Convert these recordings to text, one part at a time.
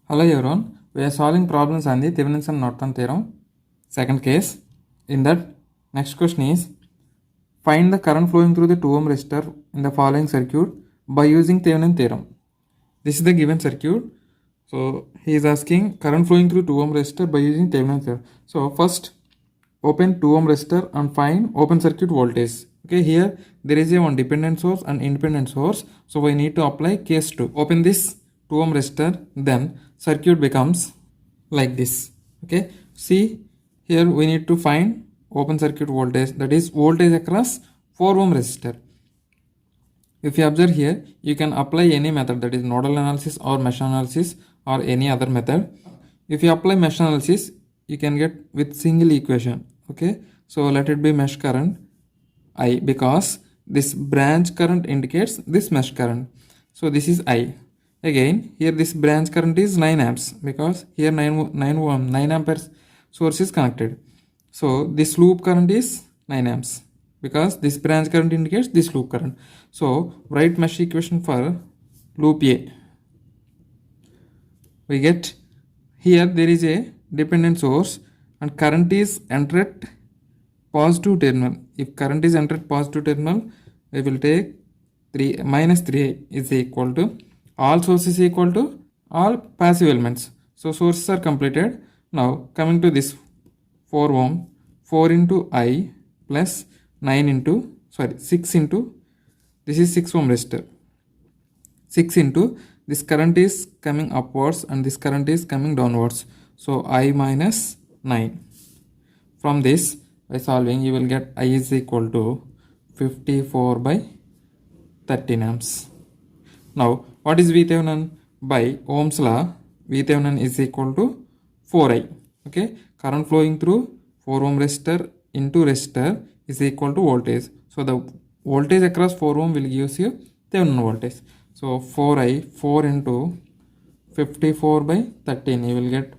Hello everyone, we are solving problems on the Thevenin Norton theorem. Second case. In that, next question is, find the current flowing through the 2 ohm resistor in the following circuit by using Thevenin theorem. This is the given circuit. So he is asking current flowing through 2 ohm resistor by using Thevenin theorem. So first open 2 ohm resistor and find open circuit voltage. Okay, here there is a one dependent source and independent source. So we need to apply case 2. Open this 2 ohm resistor, then circuit becomes like this. Okay, see here we need to find open circuit voltage, that is voltage across 4 ohm resistor. If you observe here, you can apply any method, that is nodal analysis or mesh analysis or any other method. If you apply mesh analysis, you can get with single equation. Okay, so let it be mesh current I, because this branch current indicates this mesh current. So this is I. Again, here this branch current is 9 amps because here 9 amperes source is connected. So this loop current is 9 amps because this branch current indicates this loop current. So write mesh equation for loop A. We get here there is a dependent source and current is entered positive terminal. If current is entered positive terminal, we will take 3 minus 3 is equal to all sources equal to all passive elements. So sources are completed. Now coming to this 4 ohm, 4 into I plus 6 into this is 6 ohm resistor. 6 into this current is coming upwards and this current is coming downwards. So I minus 9. From this, by solving, you will get I is equal to 54 by 13 amps. Now, what is Thevenin? By Ohm's law, Thevenin is equal to 4I. Okay, current flowing through 4 ohm resistor into resistor is equal to voltage. So the voltage across 4 ohm will give you Thevenin voltage. So 4I, 4 into 54 by 13, you will get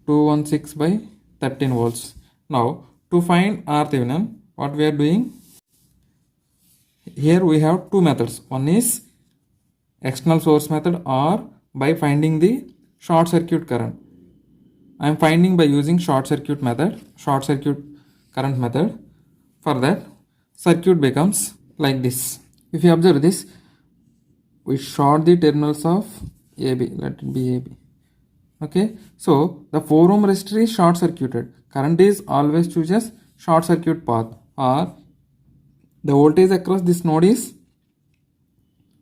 216 by 13 volts. Now to find RThevenin, what we are doing, here we have two methods. One is external source method or by finding the short circuit current. I am finding by using short circuit method, short circuit current method. For that, circuit becomes like this. If you observe this, we short the terminals of AB, let it be AB. Okay, so the 4 ohm resistor is short circuited. Current is always chooses short circuit path, or the voltage across this node is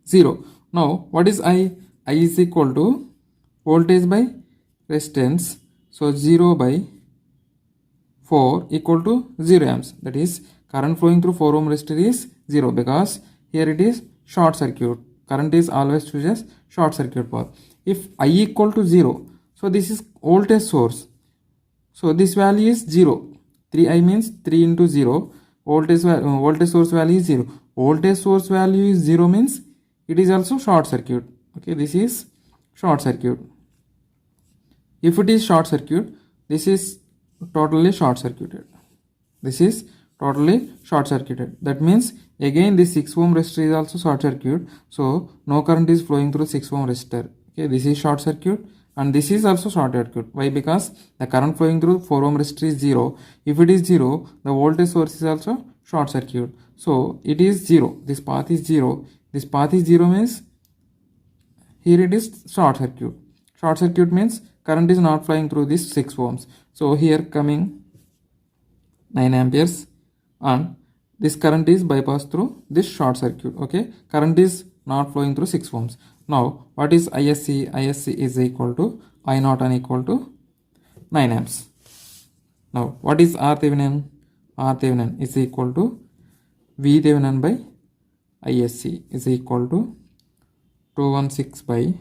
0. Now what is I? I is equal to voltage by resistance. So 0 by 4 equal to 0 amps. That is current flowing through 4 ohm resistor is 0 because here it is short circuit. Current is always chooses short circuit path. If I equal to 0, so this is voltage source. So this value is 0. 3I means 3 into 0. Voltage source value is 0. Voltage source value is 0 means it is also short circuit. Okay, this is short circuit. If it is short circuit, this is totally short circuited. This is totally short circuited. That means again this 6 ohm resistor is also short circuit. So no current is flowing through 6 ohm resistor. Okay, this is short circuit and this is also short circuit. Why? Because the current flowing through 4 ohm resistor is 0. If it is 0, the voltage source is also short circuit. So it is 0. This path is 0. This path is 0 means here it is short circuit. Short circuit means current is not flowing through this 6 ohms. So here coming 9 amperes and this current is bypassed through this short circuit. Okay, current is not flowing through 6 ohms. Now what is ISC? ISC is equal to I Norton equal to 9 amps. Now what is RThevenin? RThevenin is equal to VThevenin by ISC is equal to 216 by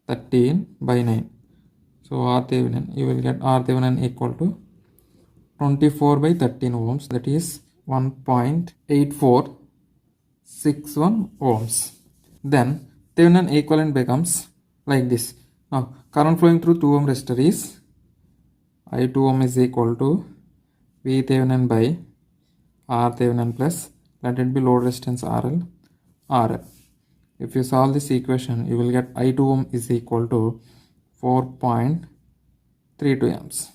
13 by 9. So RThevenin, you will get RThevenin equal to 24 by 13 ohms, that is 1.8461 ohms. Then Thevenin equivalent becomes like this. Now current flowing through 2 ohm resistor is I2 ohm is equal to VThevenin by RThevenin plus, let it be load resistance RL. If you solve this equation, you will get I2 ohm is equal to 4.32 amps.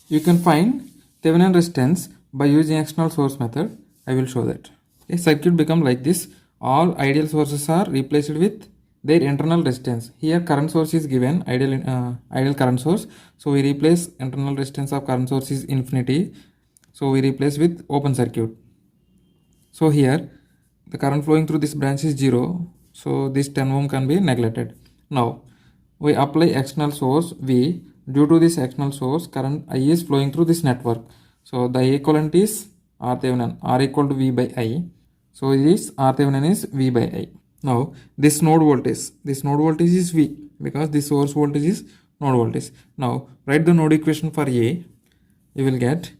You can find Thevenin resistance by using external source method. I will show that. A circuit become like this. All ideal sources are replaced with their internal resistance. Here current source is given, ideal current source. So we replace internal resistance of current source is infinity. So we replace with open circuit. So here the current flowing through this branch is 0. So this 10 ohm can be neglected. Now we apply external source V. Due to this external source, current I is flowing through this network. So the equivalent is R Thevenin, R equal to V by I. So this R Thevenin is V by I. Now this node voltage is V because this source voltage is node voltage. Now write the node equation for A. You will get,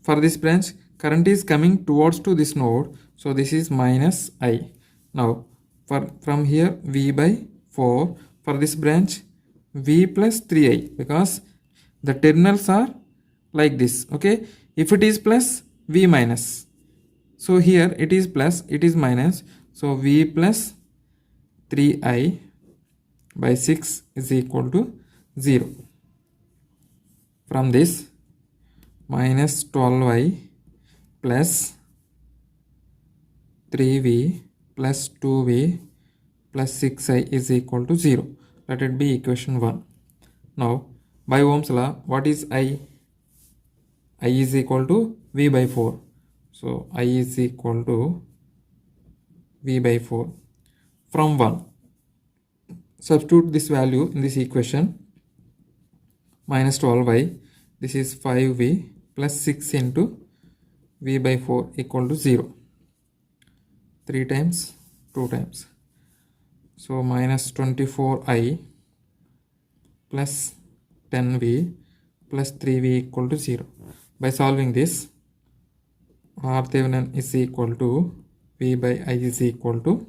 for this branch current is coming towards to this node. So this is minus I. Now from here V by 4, for this branch V plus 3I, because the terminals are like this. Okay, if it is plus, V minus. So here it is plus, it is minus. So V plus 3I by 6 is equal to 0. From this minus 12I plus 3V plus 2V plus 6I is equal to 0. Let it be equation 1. Now by Ohm's law, what is I? I is equal to V by 4. So I is equal to V by 4. From 1, substitute this value in this equation. Minus 12y, this is 5v plus 6 into V by 4 equal to 0. 3 times, 2 times. So minus 24i plus 10v plus 3v equal to 0. By solving this, R Thevenin is equal to V by I is equal to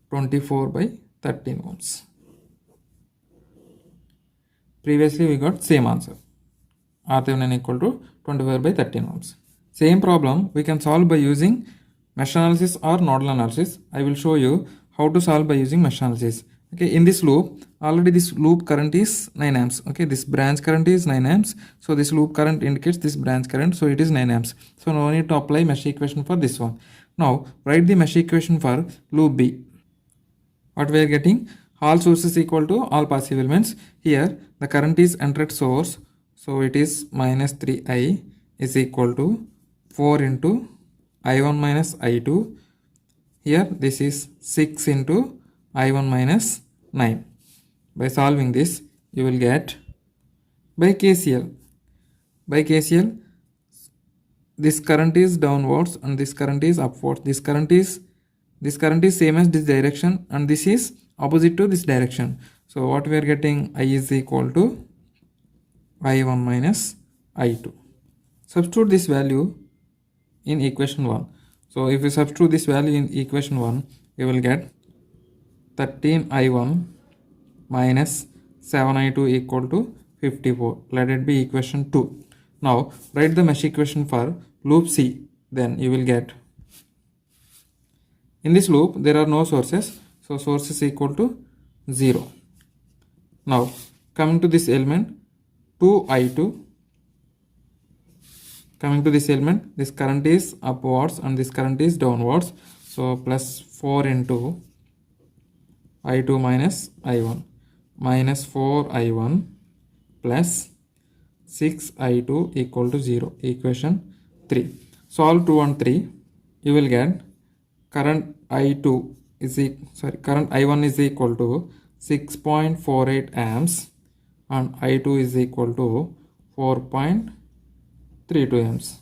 24 by 13 ohms. Previously we got same answer. R Thevenin equal to 24 by 13 ohms. Same problem we can solve by using mesh analysis or nodal analysis. I will show you how to solve by using mesh analysis. Okay, in this loop, already this loop current is 9 amps. Okay, this branch current is 9 amps. So this loop current indicates this branch current. So it is 9 amps. So no need to apply mesh equation for this one. Now write the mesh equation for loop B. What we are getting? All sources equal to all passive elements. Here the current is entered source. So it is minus 3i is equal to 4 into I1 minus I2. Here this is 6 into I1 minus 9. By solving this, you will get by KCL. By KCL, this current is downwards and this current is upwards. This current is same as this direction and this is opposite to this direction. So what we are getting, I is equal to I1 minus I2. Substitute this value in equation 1. So if you substitute this value in equation 1, you will get 13i1 minus 7i2 equal to 54. Let it be equation 2. Now write the mesh equation for loop C. Then you will get, in this loop there are no sources. So source is equal to 0. Now coming to this element 2i2. Coming to this element, this current is upwards and this current is downwards. So plus 4 into I2 minus I1 minus 4I1 plus 6I2 equal to 0. Equation 3. Solve 2 and 3. You will get current I2 is current I1 is equal to 6.48 amps and I2 is equal to 4.32 amps.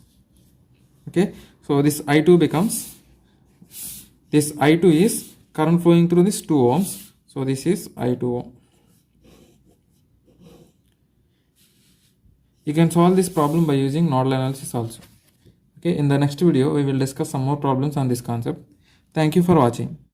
Okay, so this I2 becomes, this I2 is current flowing through this 2 ohms. So this is I2. You can solve this problem by using nodal analysis also. Okay, in the next video we will discuss some more problems on this concept. Thank you for watching.